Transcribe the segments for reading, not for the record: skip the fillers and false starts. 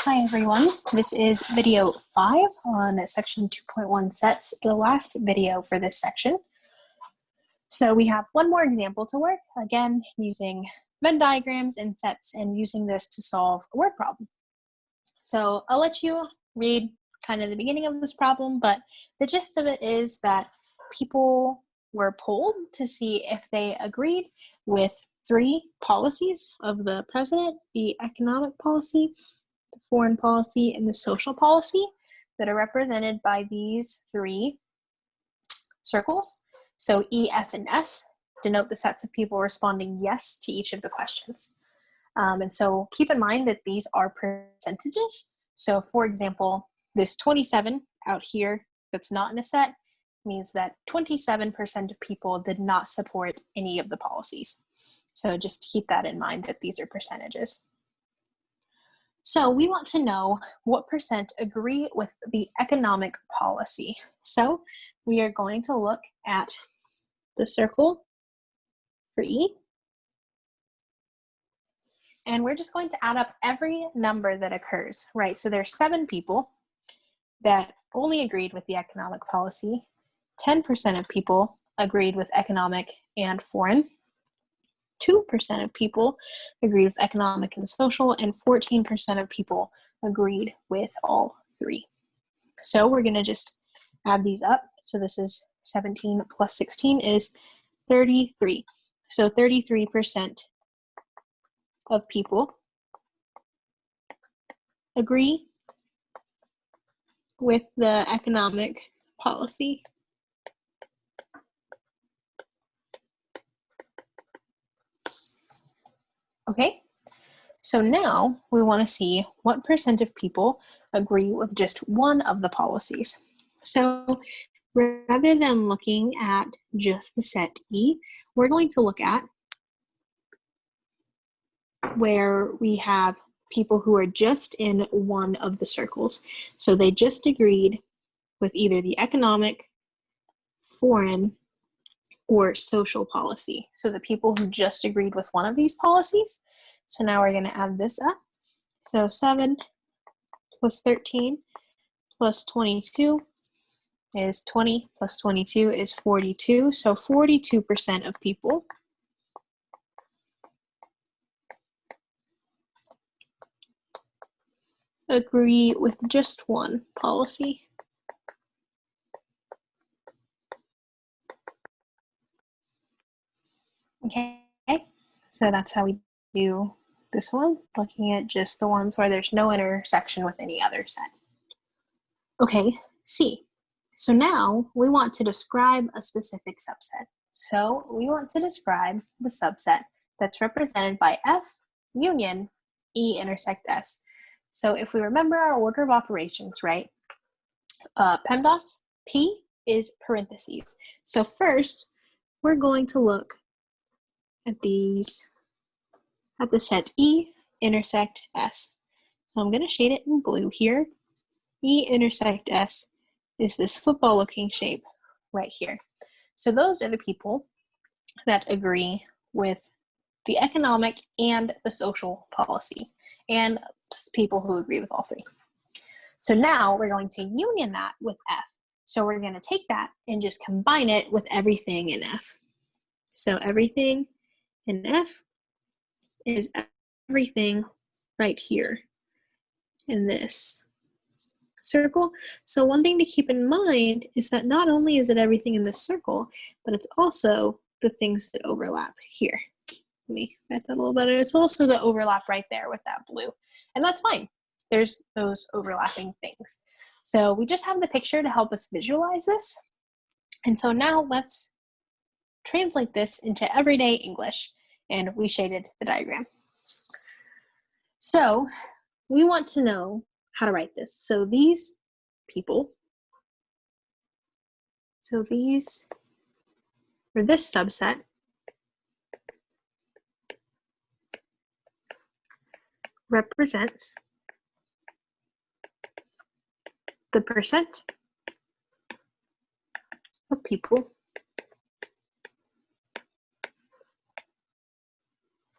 Hi everyone, this is video 5 on section 2.1 sets, the last video for this section. So we have one more example to work, again using Venn diagrams and sets and using this to solve a word problem. So I'll let you read kind of the beginning of this problem, but the gist of it is that people were polled to see if they agreed with 3 policies of the president: the economic policy, the foreign policy, and the social policy that are represented by these 3 circles. So E, F, and S denote the sets of people responding yes to each of the questions. And so keep in mind that these are percentages. So for example, this 27 out here that's not in a set means that 27% of people did not support any of the policies. So just keep that in mind that these are percentages. So we want to know what percent agree with the economic policy. So we are going to look at the circle for E, and we're just going to add up every number that occurs, right? So there's 7 people that only agreed with the economic policy. 10% of people agreed with economic and foreign. 2% of people agreed with economic and social, and 14% of people agreed with all 3. So we're going to just add these up. So this is 17 plus 16 is 33. So 33% of people agree with the economic policy. Okay, so now we want to see what percent of people agree with just one of the policies. So rather than looking at just the set E, we're going to look at where we have people who are just in one of the circles. So they just agreed with either the economic, foreign, or social policy. So the people who just agreed with one of these policies. So now we're going to add this up. So 7 plus 13 plus 22 is 20, plus 22 is 42. So 42% of people agree with just one policy. Okay, so that's how we do this one, looking at just the ones where there's no intersection with any other set. Okay, C. So now we want to describe a specific subset. So we want to describe the subset that's represented by F union E intersect S. So if we remember our order of operations, right? PEMDAS, P is parentheses. So first, we're going to look at these, at the set E intersect S. So I'm going to shade it in blue here. E intersect S is this football looking shape right here. So those are the people that agree with the economic and the social policy, and people who agree with all 3. So now we're going to union that with F. So we're going to take that and just combine it with everything in F. So everything in F is everything right here in this circle. So one thing to keep in mind is that not only is it everything in this circle, but it's also the things that overlap here. Let me write that a little better. It's also the overlap right there with that blue. And that's fine. There's those overlapping things. So we just have the picture to help us visualize this. And so now let's translate this into everyday English. And we shaded the diagram. So we want to know how to write this. So these people, so these, or this subset, represents the percent of people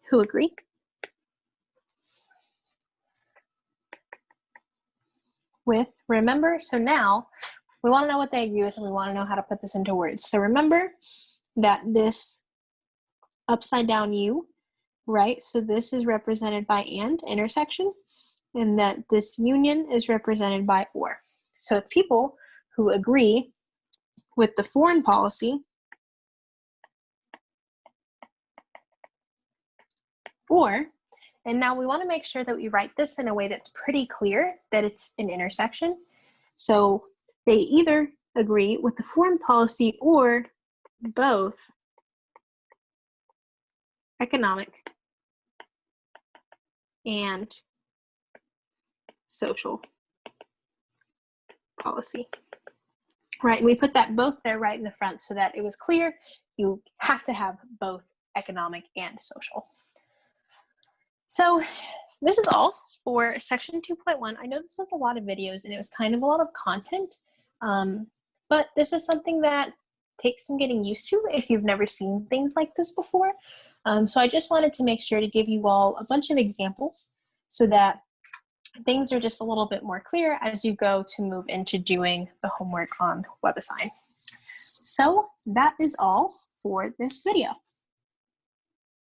who agree with remember. So now we want to know what they agree with and we want to know how to put this into words. So remember that this upside down U, right? So this is represented by and, intersection, and that this union is represented by or. So people who agree with the foreign policy or, and now we want to make sure that we write this in a way that's pretty clear that it's an intersection. So they either agree with the foreign policy or both economic and social policy. Right, and we put that both there right in the front so that it was clear you have to have both economic and social. So this is all for section 2.1. I know this was a lot of videos and it was kind of a lot of content, but this is something that takes some getting used to if you've never seen things like this before. So I just wanted to make sure to give you all a bunch of examples so that things are just a little bit more clear as you go to move into doing the homework on WebAssign. So that is all for this video.